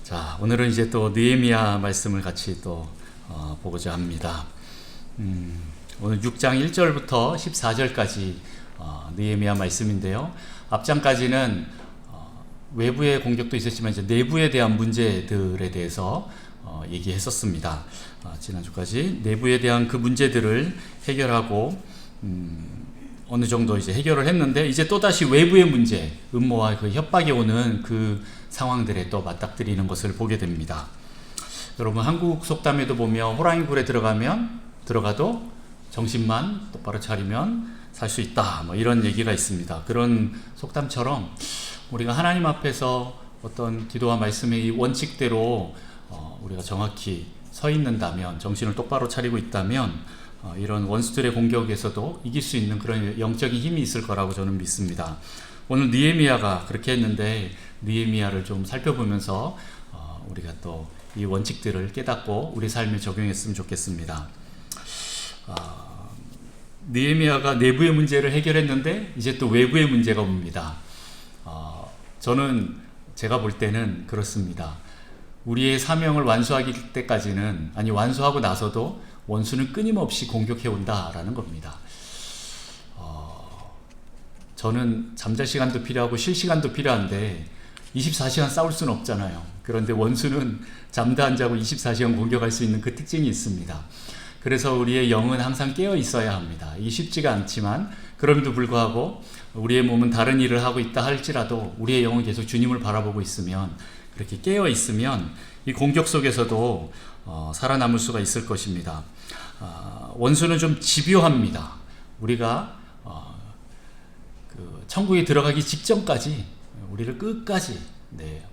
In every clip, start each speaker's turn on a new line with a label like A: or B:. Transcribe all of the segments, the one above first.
A: 자, 오늘은 이제 또 느헤미야 말씀을 같이 또 보고자 합니다. 오늘 6장 1절부터 14절까지 느헤미야 말씀인데요. 앞장까지는 외부의 공격도 있었지만 이제 내부에 대한 문제들에 대해서 얘기했었습니다. 지난주까지 내부에 대한 그 문제들을 해결하고 어느 정도 이제 해결을 했는데, 이제 또다시 외부의 문제, 음모와 그 협박이 오는 그 상황들에 또 맞닥뜨리는 것을 보게 됩니다. 여러분, 한국 속담에도 보면 호랑이 굴에 들어가도 정신만 똑바로 차리면 살 수 있다, 뭐 이런 얘기가 있습니다. 그런 속담처럼 우리가 하나님 앞에서 어떤 기도와 말씀의 이 원칙대로 우리가 정확히 서 있는다면, 정신을 똑바로 차리고 있다면 이런 원수들의 공격에서도 이길 수 있는 그런 영적인 힘이 있을 거라고 저는 믿습니다. 오늘 느헤미야가 그렇게 했는데, 느헤미야를 좀 살펴보면서 우리가 또 이 원칙들을 깨닫고 우리 삶에 적용했으면 좋겠습니다. 느헤미야가 내부의 문제를 해결했는데 이제 또 외부의 문제가 옵니다. 저는 제가 볼 때는 그렇습니다. 우리의 사명을 완수하기 때까지는, 아니 완수하고 나서도 원수는 끊임없이 공격해 온다라는 겁니다. 저는 잠잘 시간도 필요하고 쉴 시간도 필요한데 24시간 싸울 수는 없잖아요. 그런데 원수는 잠도 안 자고 24시간 공격할 수 있는 그 특징이 있습니다. 그래서 우리의 영은 항상 깨어 있어야 합니다. 이게 쉽지가 않지만, 그럼에도 불구하고 우리의 몸은 다른 일을 하고 있다 할지라도 우리의 영은 계속 주님을 바라보고 있으면, 그렇게 깨어 있으면 이 공격 속에서도 살아남을 수가 있을 것입니다. 원수는 좀 집요합니다. 우리가 그 천국에 들어가기 직전까지 우리를 끝까지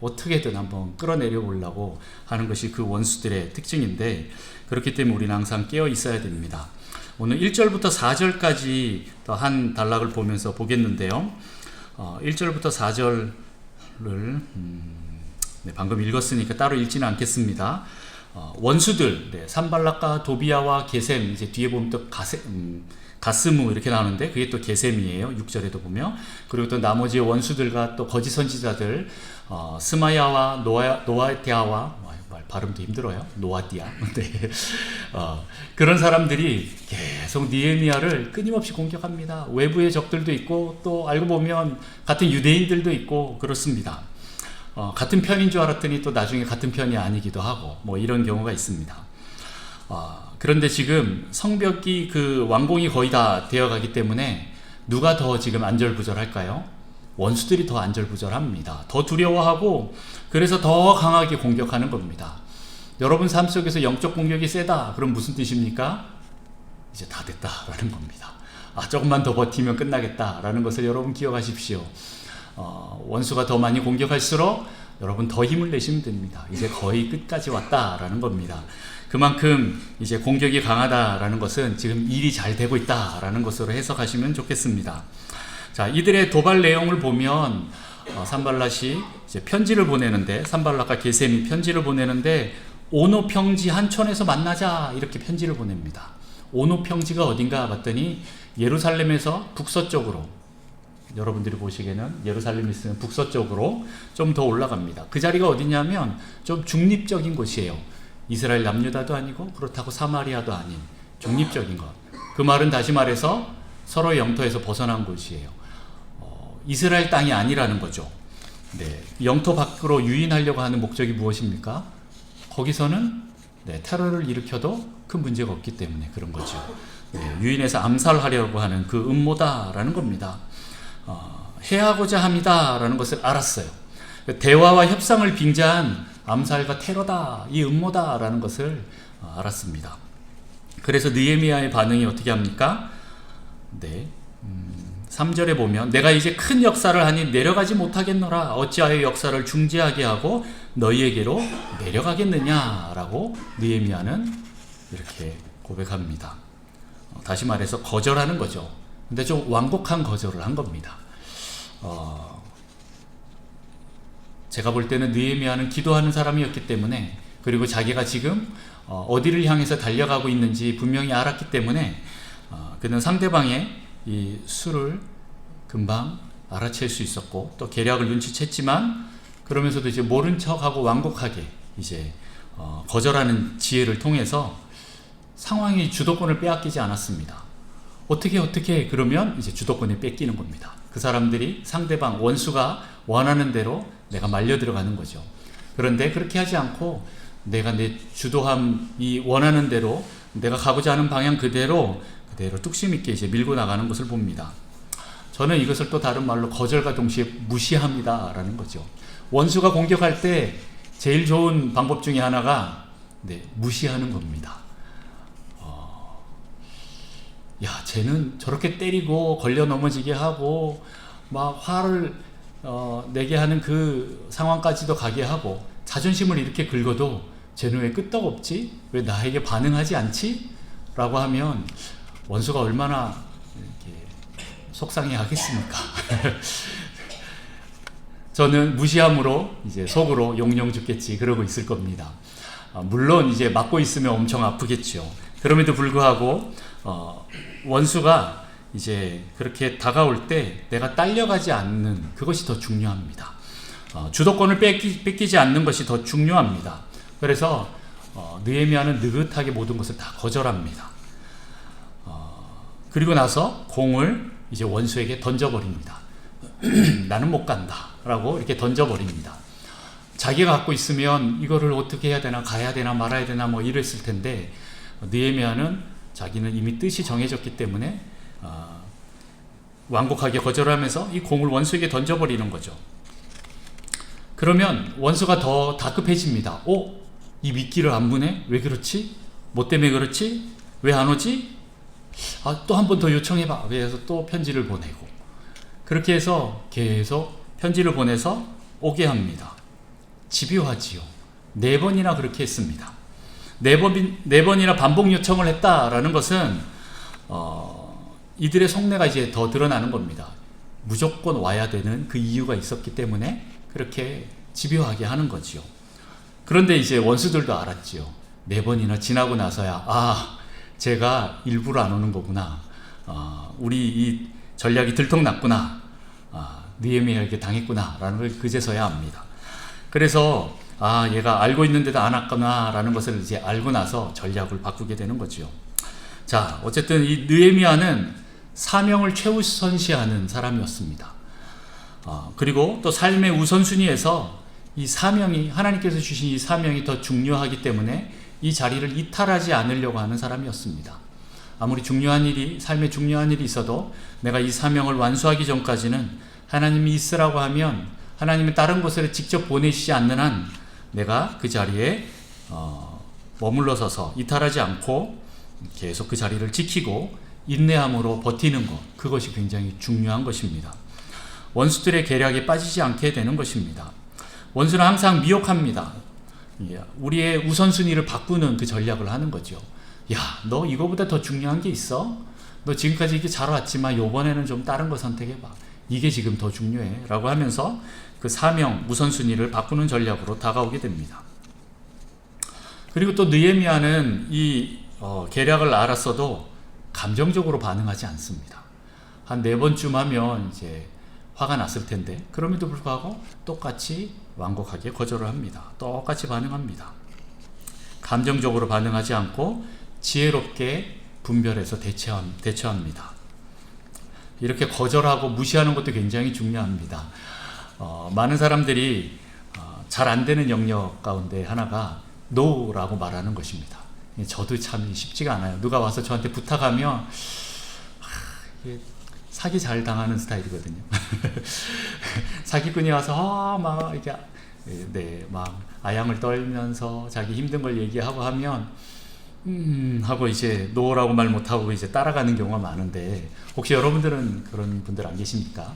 A: 어떻게든 한번 끌어내려 보려고 하는 것이 그 원수들의 특징인데, 그렇기 때문에 우리는 항상 깨어 있어야 됩니다. 오늘 1절부터 4절까지 더 한 단락을 보면서 보겠는데요. 1절부터 4절을 방금 읽었으니까 따로 읽지는 않겠습니다. 원수들, 산발락과 도비야와 게셈, 이제 뒤에 보면 또 가스무 이렇게 나오는데 그게 또 게셈이에요. 6절에도 보면. 그리고 또 나머지 원수들과 또 거짓 선지자들, 스마야와 노아디아와, 발음도 힘들어요. 노아디아. 네. 그런 사람들이 계속 느헤미야를 끊임없이 공격합니다. 외부의 적들도 있고, 또 알고 보면 같은 유대인들도 있고 그렇습니다. 같은 편인 줄 알았더니 또 나중에 같은 편이 아니기도 하고, 뭐 이런 경우가 있습니다. 그런데 지금 성벽이 그 완공이 거의 다 되어가기 때문에 누가 더 지금 안절부절할까요? 원수들이 더 안절부절합니다. 더 두려워하고, 그래서 더 강하게 공격하는 겁니다. 여러분 삶 속에서 영적 공격이 세다, 그럼 무슨 뜻입니까? 이제 다 됐다라는 겁니다. 조금만 더 버티면 끝나겠다라는 것을 여러분 기억하십시오. 원수가 더 많이 공격할수록 여러분 더 힘을 내시면 됩니다. 이제 거의 끝까지 왔다라는 겁니다. 그만큼 이제 공격이 강하다라는 것은 지금 일이 잘 되고 있다라는 것으로 해석하시면 좋겠습니다. 자, 이들의 도발 내용을 보면 산발랏이 이제 편지를 보내는데, 산발랏과 게셈이 편지를 보내는데, 오노 평지 한촌에서 만나자 이렇게 편지를 보냅니다. 오노 평지가 어딘가 봤더니 예루살렘에서 북서쪽으로, 여러분들이 보시기에는 예루살렘이 있으면 북서쪽으로 좀 더 올라갑니다. 그 자리가 어디냐면 좀 중립적인 곳이에요. 이스라엘 남유다도 아니고 그렇다고 사마리아도 아닌 중립적인 것. 그 말은 다시 말해서 서로의 영토에서 벗어난 곳이에요. 이스라엘 땅이 아니라는 거죠. 영토 밖으로 유인하려고 하는 목적이 무엇입니까? 거기서는 테러를 일으켜도 큰 문제가 없기 때문에 그런 거죠. 유인해서 암살하려고 하는 그 음모다라는 겁니다. 해하고자 합니다라는 것을 알았어요. 대화와 협상을 빙자한 암살과 테러다, 이 음모다라는 것을 알았습니다. 그래서 느헤미야의 반응이 어떻게 합니까? 3절에 보면 내가 이제 큰 역사를 하니 내려가지 못하겠노라. 어찌하여 역사를 중지하게 하고 너희에게로 내려가겠느냐라고 느헤미야는 이렇게 고백합니다. 다시 말해서 거절하는 거죠. 근데 좀 완곡한 거절을 한 겁니다. 제가 볼 때는 느헤미야는 기도하는 사람이었기 때문에, 그리고 자기가 지금 어디를 향해서 달려가고 있는지 분명히 알았기 때문에 그는 상대방의 이 수를 금방 알아챌 수 있었고, 또 계략을 눈치챘지만 그러면서도 이제 모른 척하고 완곡하게 이제 거절하는 지혜를 통해서 상황이 주도권을 빼앗기지 않았습니다. 어떻게 그러면 이제 주도권이 뺏기는 겁니다. 그 사람들이 상대방 원수가 원하는 대로 내가 말려 들어가는 거죠. 그런데 그렇게 하지 않고 내가 내 주도함이 원하는 대로 내가 가고자 하는 방향 그대로 뚝심 있게 이제 밀고 나가는 것을 봅니다. 저는 이것을 또 다른 말로 거절과 동시에 무시합니다라는 거죠. 원수가 공격할 때 제일 좋은 방법 중에 하나가 무시하는 겁니다. 야, 쟤는 저렇게 때리고 걸려 넘어지게 하고 막 화를 내게 하는 그 상황까지도 가게 하고 자존심을 이렇게 긁어도 쟤는 왜 끄떡없지? 왜 나에게 반응하지 않지? 라고 하면 원수가 얼마나 이렇게 속상해 하겠습니까? 저는 무시함으로 이제 속으로 용용 죽겠지 그러고 있을 겁니다. 물론 이제 맞고 있으면 엄청 아프겠죠. 그럼에도 불구하고 원수가 이제 그렇게 다가올 때 내가 딸려가지 않는 그것이 더 중요합니다. 주도권을 뺏기지 않는 것이 더 중요합니다. 그래서 느헤미야는 느긋하게 모든 것을 다 거절합니다. 그리고 나서 공을 이제 원수에게 던져버립니다. 나는 못 간다 라고 이렇게 던져버립니다. 자기가 갖고 있으면 이거를 어떻게 해야 되나, 가야 되나 말아야 되나 뭐 이랬을 텐데 느헤미야는 자기는 이미 뜻이 정해졌기 때문에 완곡하게 거절하면서 이 공을 원수에게 던져버리는 거죠. 그러면 원수가 더 다급해집니다. 이 미끼를 안 무네? 왜 그렇지? 뭐 때문에 그렇지? 왜 안 오지? 또 한 번 더 요청해봐. 그래서 또 편지를 보내고 그렇게 해서 계속 편지를 보내서 오게 합니다. 집요하지요. 4번이나 그렇게 했습니다. 4번이나 반복 요청을 했다라는 것은 이들의 속내가 이제 더 드러나는 겁니다. 무조건 와야 되는 그 이유가 있었기 때문에 그렇게 집요하게 하는 거지요. 그런데 이제 원수들도 알았지요. 4번이나 지나고 나서야 제가 일부러 안 오는 거구나. 우리 이 전략이 들통났구나. 느헤미야에게 당했구나 라는 걸 그제서야 압니다. 그래서 얘가 알고 있는데도 안 왔구나 라는 것을 이제 알고 나서 전략을 바꾸게 되는 거죠. 자, 어쨌든 이 느헤미야는 사명을 최우선시하는 사람이었습니다. 그리고 또 삶의 우선순위에서 이 사명이, 하나님께서 주신 이 사명이 더 중요하기 때문에 이 자리를 이탈하지 않으려고 하는 사람이었습니다. 아무리 중요한 일이, 삶에 중요한 일이 있어도 내가 이 사명을 완수하기 전까지는 하나님이 있으라고 하면 하나님은 다른 곳에 직접 보내시지 않는 한 내가 그 자리에 머물러 서서 이탈하지 않고 계속 그 자리를 지키고 인내함으로 버티는 것, 그것이 굉장히 중요한 것입니다. 원수들의 계략에 빠지지 않게 되는 것입니다. 원수는 항상 미혹합니다. 우리의 우선순위를 바꾸는 그 전략을 하는 거죠. 야, 너 이거보다 더 중요한 게 있어? 너 지금까지 이렇게 잘 왔지만 요번에는 좀 다른 거 선택해봐. 이게 지금 더 중요해 라고 하면서 그 사명 우선순위를 바꾸는 전략으로 다가오게 됩니다. 그리고 또 느헤미야는 이 계략을 알았어도 감정적으로 반응하지 않습니다. 한 4번쯤 하면 이제 화가 났을 텐데 그럼에도 불구하고 똑같이 완곡하게 거절을 합니다. 똑같이 반응합니다. 감정적으로 반응하지 않고 지혜롭게 분별해서 대처합니다. 이렇게 거절하고 무시하는 것도 굉장히 중요합니다. 많은 사람들이 잘 안 되는 영역 가운데 하나가 NO라고 말하는 것입니다. 저도 참 쉽지가 않아요. 누가 와서 저한테 부탁하면 사기 잘 당하는 스타일이거든요. 사기꾼이 와서 막 이렇게 막 아양을 떨면서 자기 힘든 걸 얘기하고 하면 하고 이제 노라고 말 못하고 이제 따라가는 경우가 많은데 혹시 여러분들은 그런 분들 안 계십니까?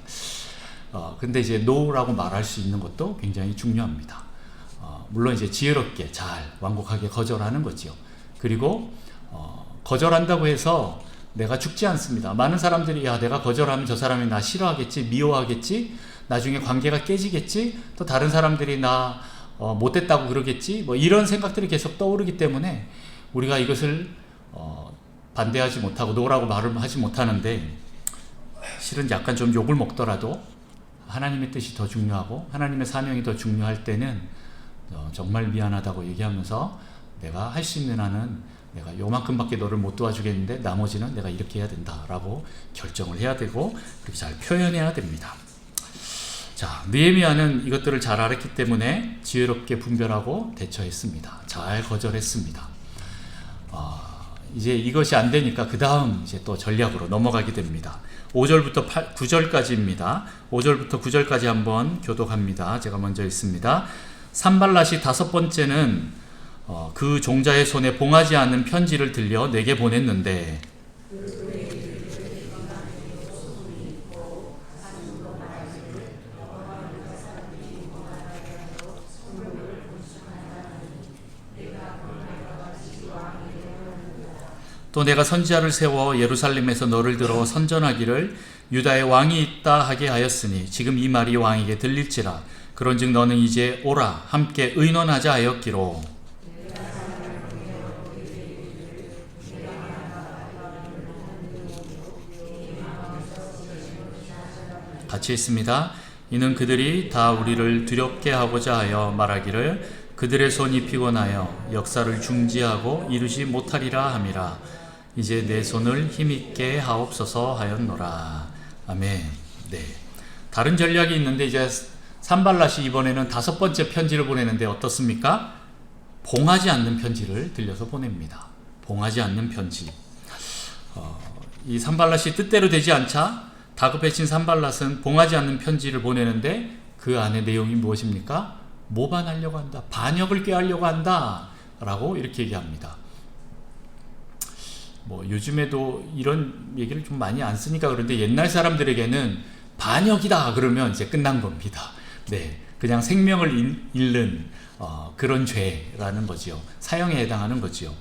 A: 근데 이제 노라고 말할 수 있는 것도 굉장히 중요합니다. 물론 이제 지혜롭게 잘 완곡하게 거절하는 거죠. 그리고 거절한다고 해서 내가 죽지 않습니다. 많은 사람들이 내가 거절하면 저 사람이 나 싫어하겠지, 미워하겠지, 나중에 관계가 깨지겠지, 또 다른 사람들이 나 못됐다고 그러겠지, 뭐 이런 생각들이 계속 떠오르기 때문에 우리가 이것을 반대하지 못하고 노라고 말을 하지 못하는데 실은 약간 좀 욕을 먹더라도 하나님의 뜻이 더 중요하고 하나님의 사명이 더 중요할 때는 정말 미안하다고 얘기하면서 내가 할 수 있는 한은 내가 요만큼밖에 너를 못 도와주겠는데 나머지는 내가 이렇게 해야 된다라고 결정을 해야 되고 그렇게 잘 표현해야 됩니다. 자, 느헤미야는 이것들을 잘 알았기 때문에 지혜롭게 분별하고 대처했습니다. 잘 거절했습니다. 이제 이것이 안 되니까 그 다음 이제 또 전략으로 넘어가게 됩니다. 5절부터 9절까지입니다. 5절부터 9절까지 한번 교독합니다. 제가 먼저 읽습니다. 산발랏이 다섯 번째는 그 종자의 손에 봉하지 않는 편지를 들려 내게 보냈는데 또 내가 선지자를 세워 예루살렘에서 너를 들어 선전하기를 유다의 왕이 있다 하게 하였으니 지금 이 말이 왕에게 들릴지라. 그런즉 너는 이제 오라 함께 의논하자 하였기로. 같이 있습니다. 이는 그들이 다 우리를 두렵게 하고자 하여 말하기를 그들의 손이 피곤하여 역사를 중지하고 이루지 못하리라 함이라. 이제 내 손을 힘있게 하옵소서 하였노라. 아멘. 네. 다른 전략이 있는데 이제 산발랏이 이번에는 다섯 번째 편지를 보내는데 어떻습니까? 봉하지 않는 편지를 들려서 보냅니다. 봉하지 않는 편지. 이 산발랏이 뜻대로 되지 않자 다급해진 산발랏은 봉하지 않는 편지를 보내는데 그 안에 내용이 무엇입니까? 모반하려고 한다. 반역을 꾀하려고 한다. 라고 이렇게 얘기합니다. 요즘에도 이런 얘기를 좀 많이 안 쓰니까 그런데 옛날 사람들에게는 반역이다 그러면 이제 끝난 겁니다. 네, 그냥 생명을 잃는 그런 죄라는 거지요. 사형에 해당하는 거지요.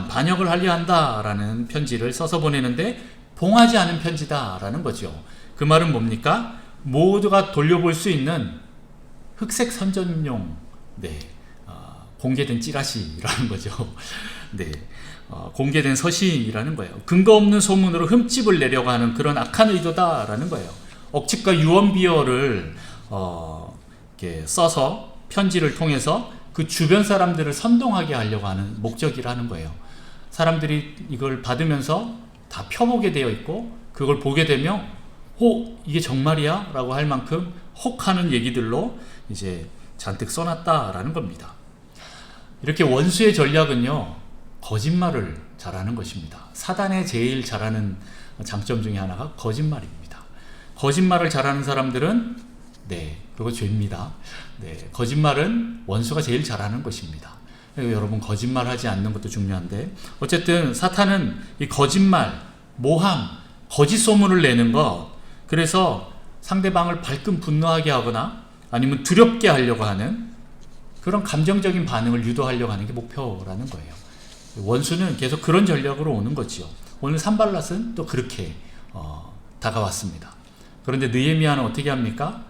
A: 반역을 하려 한다라는 편지를 써서 보내는데 봉하지 않은 편지다라는 거죠. 그 말은 뭡니까? 모두가 돌려볼 수 있는 흑색 선전용 공개된 찌라시라는 거죠. 네, 공개된 서신이라는 거예요. 근거 없는 소문으로 흠집을 내려고 하는 그런 악한 의도다라는 거예요. 억측과 유언비어를 이렇게 써서 편지를 통해서 그 주변 사람들을 선동하게 하려고 하는 목적이라는 거예요. 사람들이 이걸 받으면서 다 펴보게 되어 있고 그걸 보게 되면 이게 정말이야? 라고 할 만큼 혹하는 얘기들로 이제 잔뜩 써놨다라는 겁니다. 이렇게 원수의 전략은요, 거짓말을 잘하는 것입니다. 사단의 제일 잘하는 장점 중에 하나가 거짓말입니다. 거짓말을 잘하는 사람들은 그거 죄입니다. 거짓말은 원수가 제일 잘하는 것입니다. 여러분 거짓말하지 않는 것도 중요한데 어쨌든 사탄은 이 거짓말, 모함, 거짓 소문을 내는 것, 그래서 상대방을 발끈 분노하게 하거나 아니면 두렵게 하려고 하는 그런 감정적인 반응을 유도하려고 하는 게 목표라는 거예요. 원수는 계속 그런 전략으로 오는 거지요. 오늘 산발랏은 또 그렇게 다가왔습니다. 그런데 느헤미야는 어떻게 합니까?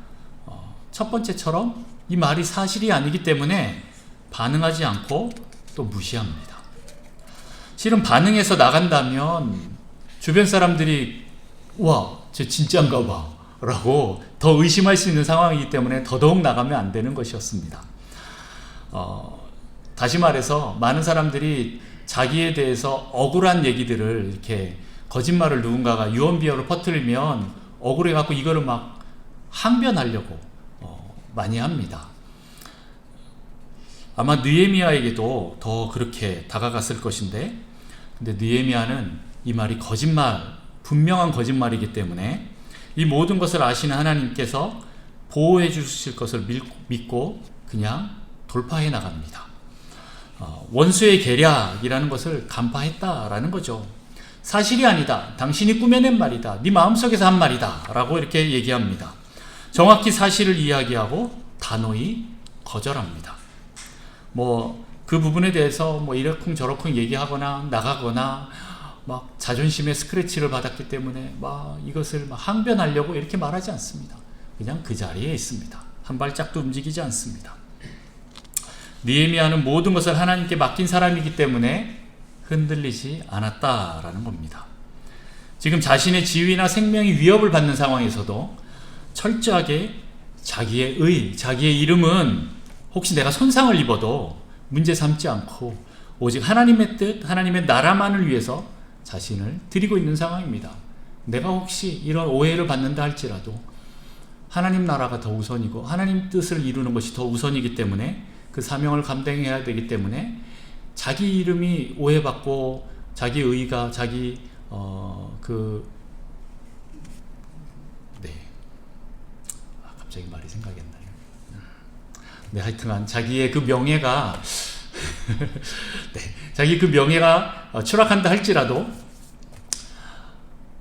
A: 첫 번째처럼 이 말이 사실이 아니기 때문에 반응하지 않고 또 무시합니다. 실은 반응해서 나간다면 주변 사람들이 쟤 진짜인가 봐 라고 더 의심할 수 있는 상황이기 때문에 더더욱 나가면 안 되는 것이었습니다. 다시 말해서 많은 사람들이 자기에 대해서 억울한 얘기들을 이렇게 거짓말을 누군가가 유언비어로 퍼뜨리면 억울해갖고 이거를 막 항변하려고 많이 합니다. 아마 느헤미야에게도 더 그렇게 다가갔을 것인데, 근데 느헤미야는 이 말이 분명한 거짓말이기 때문에 이 모든 것을 아시는 하나님께서 보호해 주실 것을 믿고 그냥 돌파해 나갑니다. 원수의 계략이라는 것을 간파했다라는 거죠. 사실이 아니다. 당신이 꾸며낸 말이다. 네 마음속에서 한 말이다. 라고 이렇게 얘기합니다. 정확히 사실을 이야기하고 단호히 거절합니다. 그 부분에 대해서 이러쿵저러쿵 얘기하거나 나가거나 막 자존심에 스크래치를 받았기 때문에 이것을 항변하려고 이렇게 말하지 않습니다. 그냥 그 자리에 있습니다. 한 발짝도 움직이지 않습니다. 느헤미야는 모든 것을 하나님께 맡긴 사람이기 때문에 흔들리지 않았다라는 겁니다. 지금 자신의 지위나 생명이 위협을 받는 상황에서도 철저하게 자기의 의, 자기의 이름은 혹시 내가 손상을 입어도 문제 삼지 않고 오직 하나님의 뜻, 하나님의 나라만을 위해서 자신을 드리고 있는 상황입니다. 내가 혹시 이런 오해를 받는다 할지라도 하나님 나라가 더 우선이고 하나님 뜻을 이루는 것이 더 우선이기 때문에 그 사명을 감당해야 되기 때문에 자기 이름이 오해받고 자기 의가 자기 갑자기 말이 생각이 안 나요. 네, 하여튼간 자기의 그 명예가 네, 자기 그 명예가 추락한다 할지라도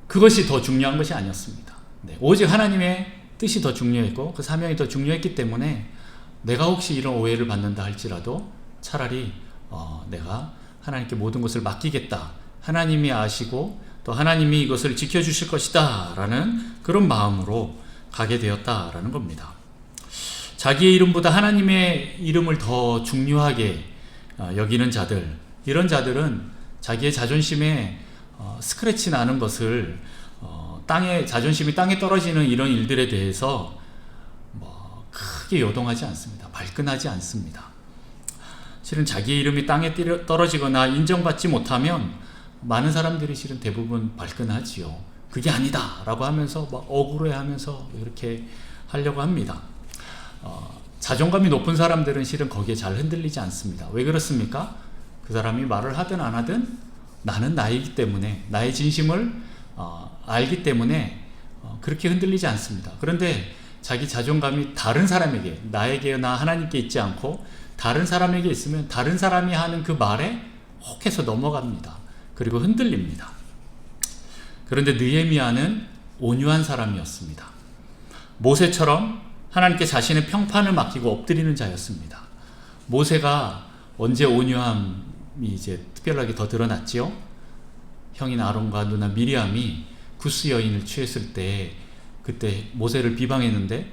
A: 그것이 더 중요한 것이 아니었습니다. 네, 오직 하나님의 뜻이 더 중요했고 그 사명이 더 중요했기 때문에 내가 혹시 이런 오해를 받는다 할지라도 차라리 내가 하나님께 모든 것을 맡기겠다. 하나님이 아시고 또 하나님이 이것을 지켜주실 것이다 라는 그런 마음으로 가게 되었다라는 겁니다. 자기의 이름보다 하나님의 이름을 더 중요하게 여기는 자들, 이런 자들은 자기의 자존심에 스크래치 나는 것을 자존심이 땅에 떨어지는 이런 일들에 대해서 크게 요동하지 않습니다. 발끈하지 않습니다. 실은 자기의 이름이 땅에 떨어지거나 인정받지 못하면 많은 사람들이 실은 대부분 발끈하지요. 그게 아니다 라고 하면서 억울해하면서 이렇게 하려고 합니다. 자존감이 높은 사람들은 실은 거기에 잘 흔들리지 않습니다. 왜 그렇습니까? 그 사람이 말을 하든 안 하든 나는 나이기 때문에 나의 진심을 알기 때문에 그렇게 흔들리지 않습니다. 그런데 자기 자존감이 다른 사람에게, 나에게나 하나님께 있지 않고 다른 사람에게 있으면 다른 사람이 하는 그 말에 혹해서 넘어갑니다. 그리고 흔들립니다. 그런데 느헤미야는 온유한 사람이었습니다. 모세처럼 하나님께 자신의 평판을 맡기고 엎드리는 자였습니다. 모세가 언제 온유함이 이제 특별하게 더 드러났지요? 형인 아론과 누나 미리암이 구스 여인을 취했을 때 그때 모세를 비방했는데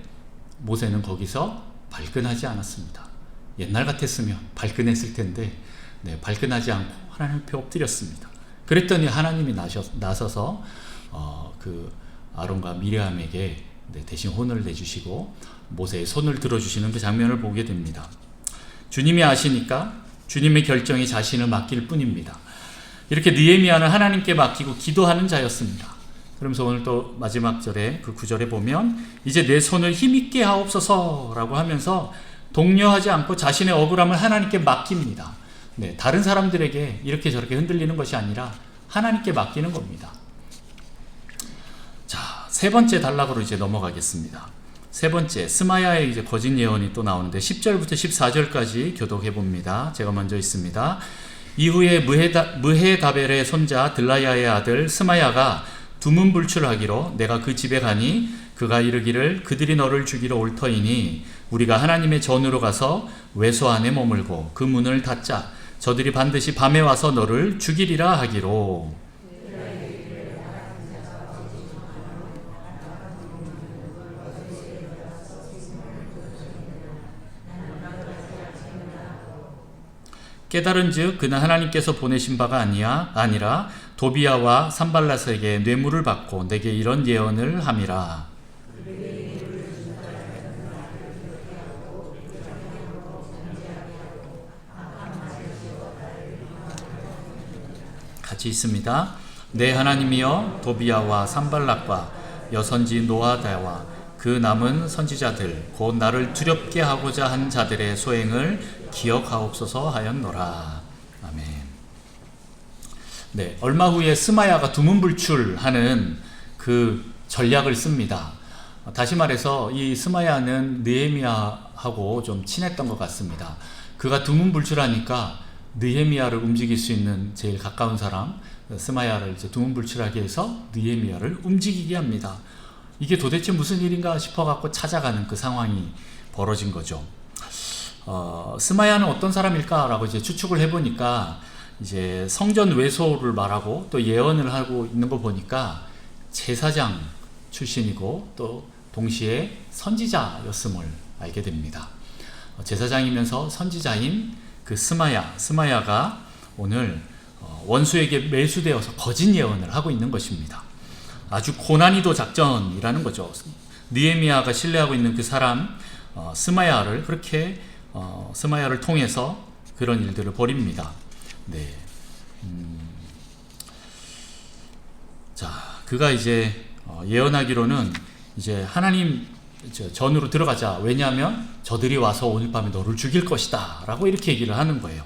A: 모세는 거기서 발끈하지 않았습니다. 옛날 같았으면 발끈했을 텐데 발끈하지 않고 하나님 앞에 엎드렸습니다. 그랬더니 하나님이 나서서 그 아론과 미리암에게 대신 혼을 내주시고 모세의 손을 들어주시는 그 장면을 보게 됩니다. 주님이 아시니까 주님의 결정이 자신을 맡길 뿐입니다. 이렇게 느헤미야는 하나님께 맡기고 기도하는 자였습니다. 그러면서 오늘 또 마지막 절에 그 9절에 보면 이제 내 손을 힘있게 하옵소서 라고 하면서 독려하지 않고 자신의 억울함을 하나님께 맡깁니다. 다른 사람들에게 이렇게 저렇게 흔들리는 것이 아니라 하나님께 맡기는 겁니다. 자, 세 번째 단락으로 이제 넘어가겠습니다. 세 번째, 스마야의 이제 거짓 예언이 또 나오는데 10절부터 14절까지 교독해 봅니다. 제가 먼저 있습니다. 이후에 무헤다벨의 손자 들라야의 아들 스마야가 두문불출하기로 내가 그 집에 가니 그가 이르기를 그들이 너를 죽이러 올 터이니 우리가 하나님의 전으로 가서 외소 안에 머물고 그 문을 닫자. 저들이 반드시 밤에 와서 너를 죽이리라 하기로. 깨달은즉 그는 하나님께서 보내신 바가 아니라 도비야와 산발랏에게 뇌물을 받고 내게 이런 예언을 함이라. 같이 있습니다. 내 하나님이여 도비야와 산발랏과 여선지 노아다와 그 남은 선지자들 곧 나를 두렵게 하고자 한 자들의 소행을 기억하옵소서 하였노라. 아멘. 얼마 후에 스마야가 두문불출하는 그 전략을 씁니다. 다시 말해서 이 스마야는 느헤미야하고 좀 친했던 것 같습니다. 그가 두문불출하니까 느헤미야를 움직일 수 있는 제일 가까운 사람 스마야를 이제 두문불출하게 해서 느헤미야를 움직이게 합니다. 이게 도대체 무슨 일인가 싶어갖고 찾아가는 그 상황이 벌어진 거죠. 스마야는 어떤 사람일까라고 이제 추측을 해보니까 이제 성전 외소를 말하고 또 예언을 하고 있는 거 보니까 제사장 출신이고 또 동시에 선지자였음을 알게 됩니다. 제사장이면서 선지자인 그 스마야가 오늘 원수에게 매수되어서 거짓 예언을 하고 있는 것입니다. 아주 고난이도 작전이라는 거죠. 느헤미야가 신뢰하고 있는 그 사람 스마야를 그렇게 스마야를 통해서 그런 일들을 벌입니다. 네. 자, 그가 이제 예언하기로는 이제 하나님 전으로 들어가자. 왜냐하면 저들이 와서 오늘 밤에 너를 죽일 것이다 라고 이렇게 얘기를 하는 거예요.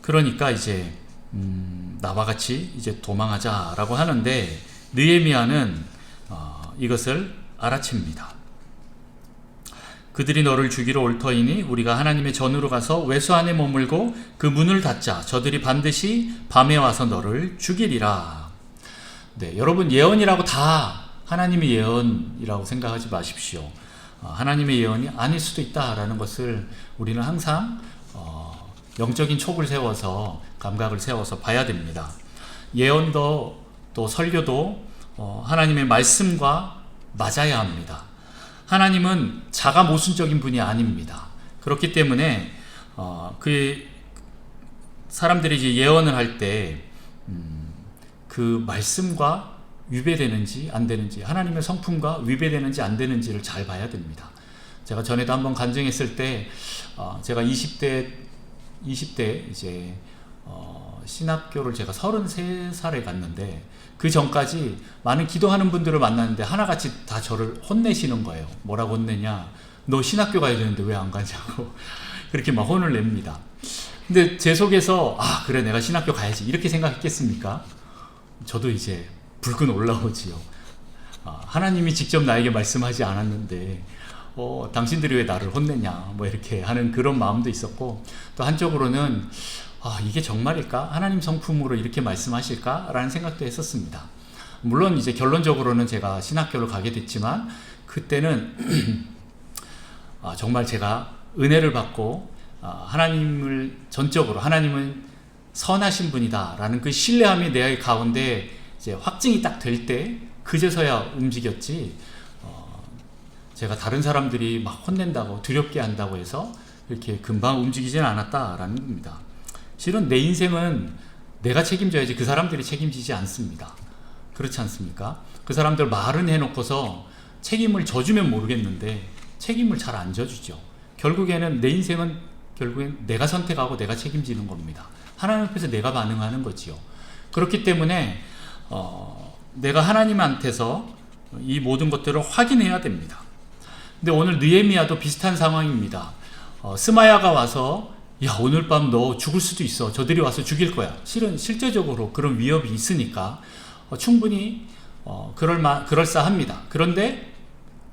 A: 그러니까 이제 나와 같이 이제 도망하자 라고 하는데 느헤미야는 이것을 알아챕니다. 그들이 너를 죽이러 올 터이니 우리가 하나님의 전으로 가서 외수 안에 머물고 그 문을 닫자. 저들이 반드시 밤에 와서 너를 죽이리라. 네, 여러분, 예언이라고 다 하나님의 예언이라고 생각하지 마십시오. 하나님의 예언이 아닐 수도 있다라는 것을 우리는 항상 영적인 촉을 세워서 감각을 세워서 봐야 됩니다. 예언도 또 설교도 하나님의 말씀과 맞아야 합니다. 하나님은 자가 모순적인 분이 아닙니다. 그렇기 때문에 그 사람들이 이제 예언을 할 때 그 말씀과 위배되는지 안 되는지, 하나님의 성품과 위배되는지 안 되는지를 잘 봐야 됩니다. 제가 전에도 한번 간증했을 때 제가 20대 이제 신학교를 제가 33살에 갔는데 그 전까지 많은 기도하는 분들을 만났는데 하나같이 다 저를 혼내시는 거예요. 뭐라고 혼내냐? 너 신학교 가야 되는데 왜 안 가냐고 그렇게 막 혼을 냅니다. 근데 제 속에서 그래, 내가 신학교 가야지 이렇게 생각했겠습니까? 저도 이제 불끈 올라오지요. 하나님이 직접 나에게 말씀하지 않았는데 당신들이 왜 나를 혼내냐 뭐 이렇게 하는 그런 마음도 있었고, 또 한쪽으로는 이게 정말일까? 하나님 성품으로 이렇게 말씀하실까? 라는 생각도 했었습니다. 물론 이제 결론적으로는 제가 신학교를 가게 됐지만 그때는 정말 제가 은혜를 받고 하나님을 전적으로, 하나님은 선하신 분이다 라는 그 신뢰함이 내 가운데 이제 확증이 딱 될 때 그제서야 움직였지, 제가 다른 사람들이 막 혼낸다고 두렵게 한다고 해서 이렇게 금방 움직이지는 않았다라는 겁니다. 실은 내 인생은 내가 책임져야지 그 사람들이 책임지지 않습니다. 그렇지 않습니까? 그 사람들 말은 해놓고서 책임을 져주면 모르겠는데 책임을 잘 안 져주죠. 결국에는 내 인생은 내가 선택하고 내가 책임지는 겁니다. 하나님 앞에서 내가 반응하는 거지요. 그렇기 때문에 내가 하나님한테서 이 모든 것들을 확인해야 됩니다. 근데 오늘 느헤미야도 비슷한 상황입니다. 스마야가 와서 야, 오늘 밤 너 죽을 수도 있어. 저들이 와서 죽일 거야. 실제적으로 그런 위협이 있으니까 충분히 그럴싸합니다. 그런데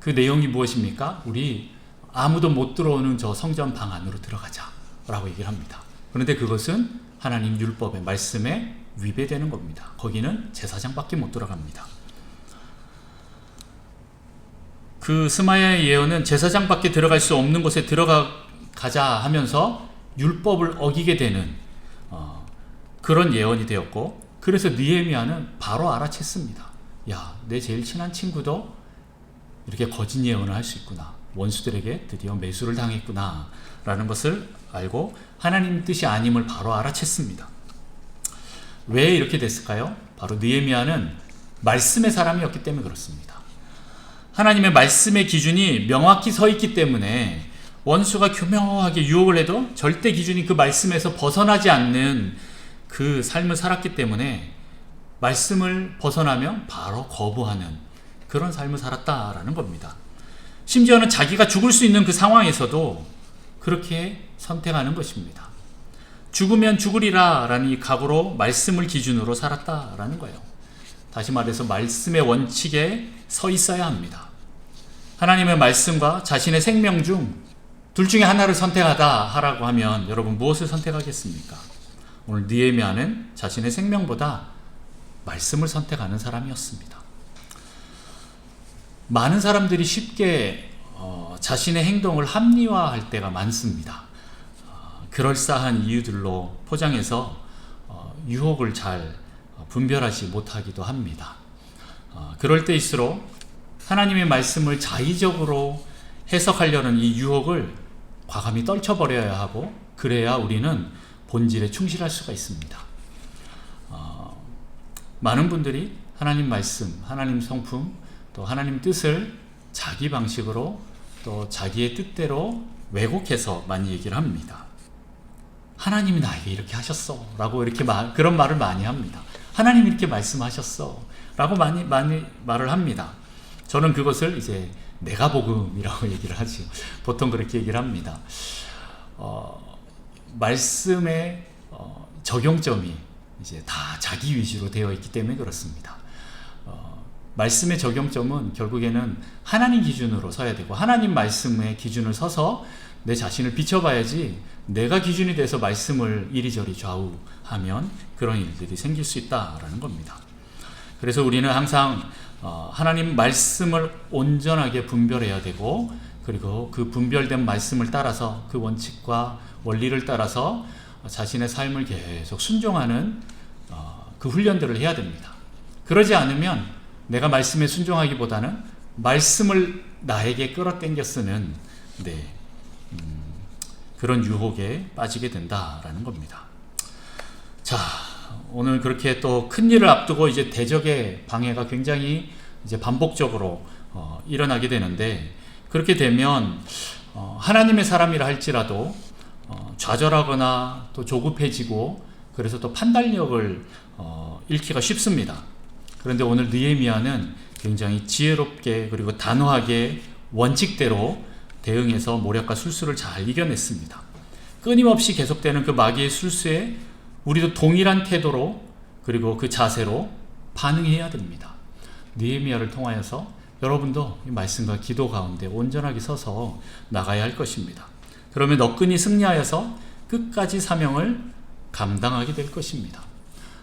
A: 그 내용이 무엇입니까? 우리 아무도 못 들어오는 저 성전 방 안으로 들어가자 라고 얘기를 합니다. 그런데 그것은 하나님 율법의 말씀에 위배되는 겁니다. 거기는 제사장밖에 못 들어갑니다. 그 스마야의 예언은 제사장밖에 들어갈 수 없는 곳에 들어가자 하면서 율법을 어기게 되는 그런 예언이 되었고, 그래서 느헤미야는 바로 알아챘습니다. 야, 내 제일 친한 친구도 이렇게 거짓 예언을 할 수 있구나. 원수들에게 드디어 매수를 당했구나 라는 것을 알고 하나님 뜻이 아님을 바로 알아챘습니다. 왜 이렇게 됐을까요? 바로 느헤미야는 말씀의 사람이었기 때문에 그렇습니다. 하나님의 말씀의 기준이 명확히 서 있기 때문에 원수가 교묘하게 유혹을 해도 절대 기준이 그 말씀에서 벗어나지 않는 그 삶을 살았기 때문에 말씀을 벗어나면 바로 거부하는 그런 삶을 살았다라는 겁니다. 심지어는 자기가 죽을 수 있는 그 상황에서도 그렇게 선택하는 것입니다. 죽으면 죽으리라 라는 이 각오로 말씀을 기준으로 살았다라는 거예요. 다시 말해서 말씀의 원칙에 서 있어야 합니다. 하나님의 말씀과 자신의 생명 중 둘 중에 하나를 선택하다 하라고 하면 여러분 무엇을 선택하겠습니까? 오늘 느헤미야는 자신의 생명보다 말씀을 선택하는 사람이었습니다. 많은 사람들이 쉽게 자신의 행동을 합리화할 때가 많습니다. 그럴싸한 이유들로 포장해서 유혹을 잘 분별하지 못하기도 합니다. 그럴 때일수록 하나님의 말씀을 자의적으로 해석하려는 이 유혹을 과감히 떨쳐버려야 하고, 그래야 우리는 본질에 충실할 수가 있습니다. 많은 분들이 하나님 말씀, 하나님 성품, 또 하나님 뜻을 자기 방식으로 또 자기의 뜻대로 왜곡해서 많이 얘기를 합니다. 하나님이 나에게 이렇게 하셨어 라고 이렇게 그런 말을 많이 합니다. 하나님이 이렇게 말씀하셨어 라고 많이 말을 합니다. 저는 그것을 이제 내가복음이라고 얘기를 하죠. 보통 그렇게 얘기를 합니다. 말씀의 적용점이 이제 다 자기 위주로 되어 있기 때문에 그렇습니다. 말씀의 적용점은 결국에는 하나님 기준으로 서야 되고, 하나님 말씀의 기준을 서서 내 자신을 비춰봐야지 내가 기준이 돼서 말씀을 이리저리 좌우하면 그런 일들이 생길 수 있다라는 겁니다. 그래서 우리는 항상 하나님 말씀을 온전하게 분별해야 되고, 그리고 그 분별된 말씀을 따라서 그 원칙과 원리를 따라서 자신의 삶을 계속 순종하는 그 훈련들을 해야 됩니다. 그러지 않으면 내가 말씀에 순종하기보다는 말씀을 나에게 끌어당겨 쓰는 그런 유혹에 빠지게 된다라는 겁니다. 자, 오늘 그렇게 또 큰 일을 앞두고 이제 대적의 방해가 굉장히 이제 반복적으로 일어나게 되는데, 그렇게 되면 하나님의 사람이라 할지라도 좌절하거나 또 조급해지고, 그래서 또 판단력을 잃기가 쉽습니다. 그런데 오늘 느헤미야는 굉장히 지혜롭게 그리고 단호하게 원칙대로 대응해서 모략과 술수를 잘 이겨냈습니다. 끊임없이 계속되는 그 마귀의 술수에 우리도 동일한 태도로 그리고 그 자세로 반응해야 됩니다. 느헤미야를 통하여서 여러분도 이 말씀과 기도 가운데 온전하게 서서 나가야 할 것입니다. 그러면 너끈히 승리하여서 끝까지 사명을 감당하게 될 것입니다.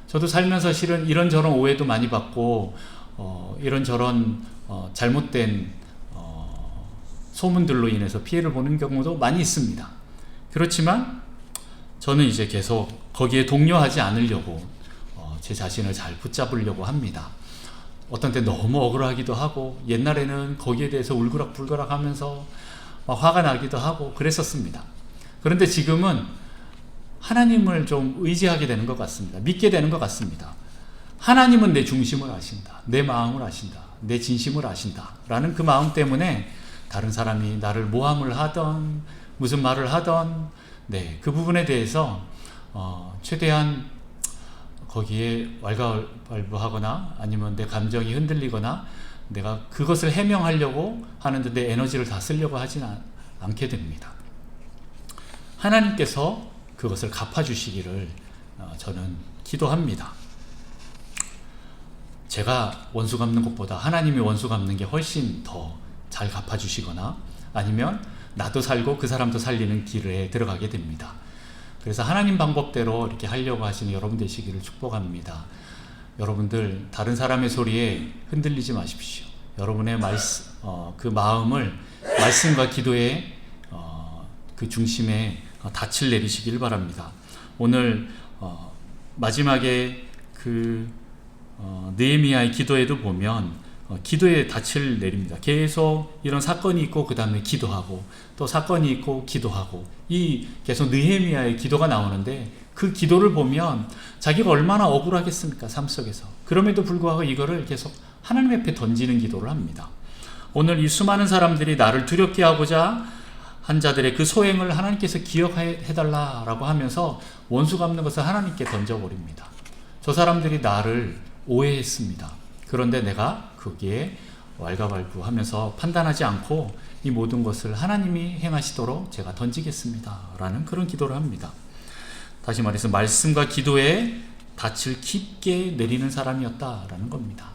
A: 저도 살면서 실은 이런저런 오해도 많이 받고 이런저런 잘못된 소문들로 인해서 피해를 보는 경우도 많이 있습니다. 그렇지만 저는 이제 계속 거기에 동요하지 않으려고 제 자신을 잘 붙잡으려고 합니다. 어떤 때 너무 억울하기도 하고, 옛날에는 거기에 대해서 울그락불그락 하면서 화가 나기도 하고 그랬었습니다. 그런데 지금은 하나님을 좀 의지하게 되는 것 같습니다. 믿게 되는 것 같습니다. 하나님은 내 중심을 아신다. 내 마음을 아신다. 내 진심을 아신다. 라는 그 마음 때문에 다른 사람이 나를 모함을 하던 무슨 말을 하던 그 부분에 대해서 최대한 거기에 왈가왈부하거나 아니면 내 감정이 흔들리거나 내가 그것을 해명하려고 하는데 내 에너지를 다 쓰려고 하지는 않게 됩니다. 하나님께서 그것을 갚아주시기를 저는 기도합니다. 제가 원수 갚는 것보다 하나님이 원수 갚는 게 훨씬 더 잘 갚아주시거나 아니면 나도 살고 그 사람도 살리는 길에 들어가게 됩니다. 그래서 하나님 방법대로 이렇게 하려고 하시는 여러분 되시기를 축복합니다. 여러분들 다른 사람의 소리에 흔들리지 마십시오. 여러분의 그 마음을 말씀과 기도의 그 중심에 닻을 내리시길 바랍니다. 오늘 마지막에 그 느헤미야의 기도에도 보면 기도에 닻을 내립니다. 계속 이런 사건이 있고 그 다음에 기도하고 또 사건이 있고 기도하고, 이 계속 느헤미야의 기도가 나오는데 그 기도를 보면 자기가 얼마나 억울하겠습니까, 삶 속에서. 그럼에도 불구하고 이거를 계속 하나님 앞에 던지는 기도를 합니다. 오늘 이 수많은 사람들이 나를 두렵게 하고자 한 자들의 그 소행을 하나님께서 기억해달라라고 하면서 원수 갚는 것을 하나님께 던져버립니다. 저 사람들이 나를 오해했습니다. 그런데 내가 거기에 왈가왈부하면서 판단하지 않고 이 모든 것을 하나님이 행하시도록 제가 던지겠습니다 라는 그런 기도를 합니다. 다시 말해서 말씀과 기도에 닻을 깊게 내리는 사람이었다라는 겁니다.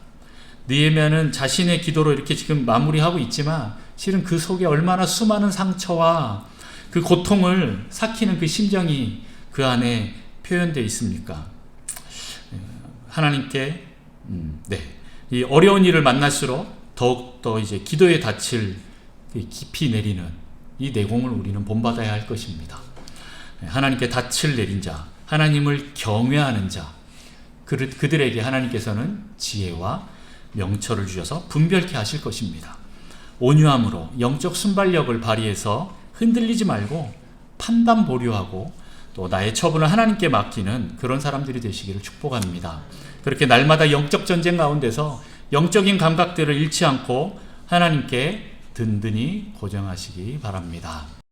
A: 느헤미야는 자신의 기도로 이렇게 지금 마무리하고 있지만 실은 그 속에 얼마나 수많은 상처와 그 고통을 삭히는 그 심정이 그 안에 표현되어 있습니까? 하나님께 이 어려운 일을 만날수록 더욱더 이제 기도의 닻을 깊이 내리는 이 내공을 우리는 본받아야 할 것입니다. 하나님께 닻을 내린 자, 하나님을 경외하는 자, 그들에게 하나님께서는 지혜와 명철을 주셔서 분별케 하실 것입니다. 온유함으로 영적 순발력을 발휘해서 흔들리지 말고 판단 보류하고 또 나의 처분을 하나님께 맡기는 그런 사람들이 되시기를 축복합니다. 그렇게 날마다 영적 전쟁 가운데서 영적인 감각들을 잃지 않고 하나님께 든든히 고정하시기 바랍니다.